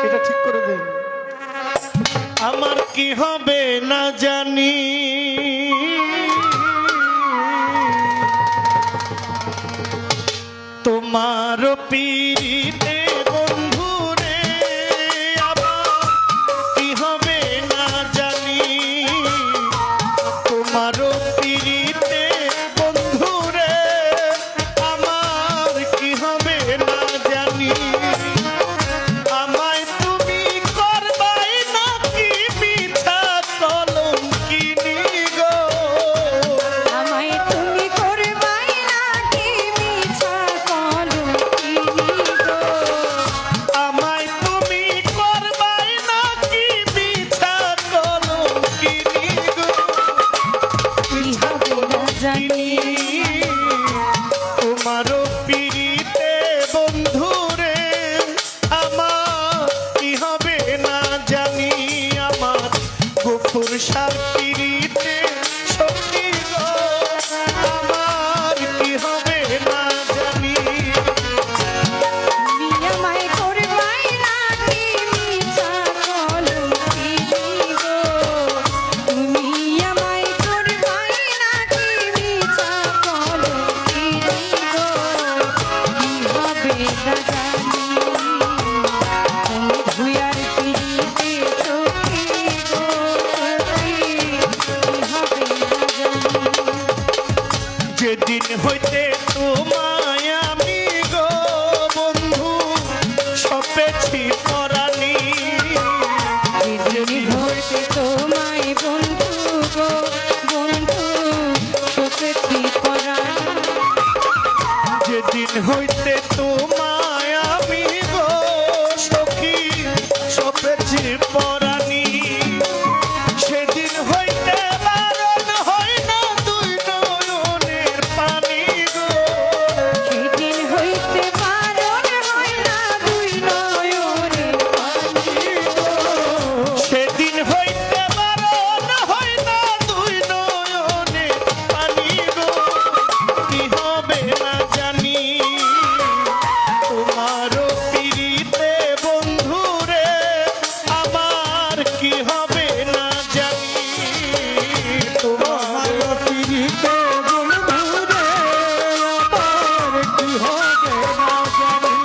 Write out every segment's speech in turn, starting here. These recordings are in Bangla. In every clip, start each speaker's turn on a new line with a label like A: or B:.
A: এটা ঠিক করে দেন।
B: আমার কি হবে না জানি, তোমার পীড়িতে বন্ধু রে, আমার কি হবে না জানি, তোমার পীড়িতে বন্ধু রে, আমার কি হবে না জানি। আমায় তুমি করবাই নাকি মিঠা কলঙ্কিনী গো,
C: আমায় তুমি করবাই নাকি মিছা কলঙ্কিনী গো,
B: আমায় তুমি করবাই নাকি মিঠা কলঙ্কিনী গো।
C: কি হবে না জানি,
B: তোমারও পীড়িতে বন্ধু রে, আমার কি হবে না জানি, আমার গফুর সার পীড়িতে সখী গো, আমার কি হবে না জানি।
C: তুমি আমায় করবাই নাকি মিছা কলঙ্কিনী গো, তুমি আমায় করবাই নাকি মিছা কলঙ্কিনী গো, কি হবে না জানি, তুমি ভুয়ার পিড়িতে সখী গো, সখী, কি হবে না জানি।
B: যেদিন হইতে তোমায় আমি গো বন্ধু সপেছি পরাণী,
C: যেদিন হইতে তোমায় বন্ধু গো বন্ধু সপেছি পরাণ,
B: যেদিন হইতে তোমায় আমি গো সখী সপেছি পরাণী, সেদিন হইতে বারণ হয় না দুই নয়নের পানি গো,
C: সেদিন হইতে বারণ হয় না দুই নয়নের পানি গো,
B: সেদিন হইতে বারণ হয় না দুই নয়নের পানি গো, কি হবে না জানি, তোমারও পীড়িতে বন্ধু রে, আমার কি হবে না জানি, তোমার
A: তোমার পীড়িতে বন্ধু রে, আমার কি হবে না জানি।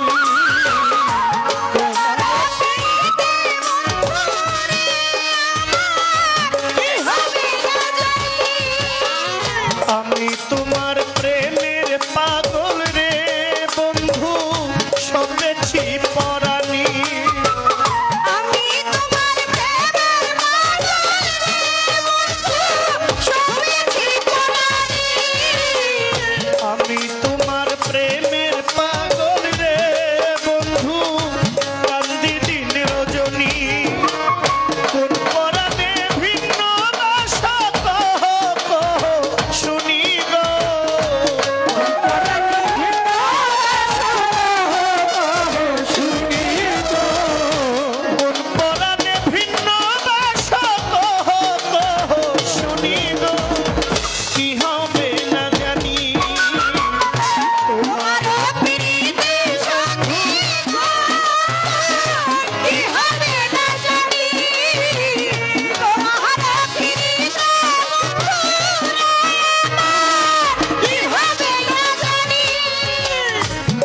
C: কি হবে না জানি,
B: আমি তোমার প্রেমের পাগল রে বন্ধু সপেছি পরাণী,
C: আমি তোমার প্রেমের পাগল রে বন্ধু সপেছি পরাণী,
B: আমি তোমার প্রেমের পাগল রে বন্ধু কান্দি দিন রজনী, কোন পরাণে ভিন্ন বাসা কহ কহ শুনি গো, কোন পরাণে ভিন্ন বাসা কহ কহ শুনি গো, কি হবে না জানি,
C: তোমার পিড়িতে সখী গো, কি হবে না জানি, তোমার পিড়িতে বন্ধু রে, কি হবে না জানি।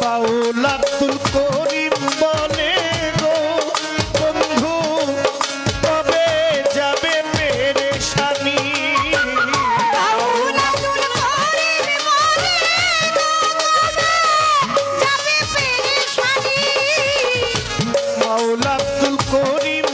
B: বাউল আব্দুল করিম বলে গো বন্ধু কবে যাবে পেরেশানি,
C: বাউল আব্দুল করিম বলে গো যাবে পেরেশানি,
B: বাউল আব্দুল করিম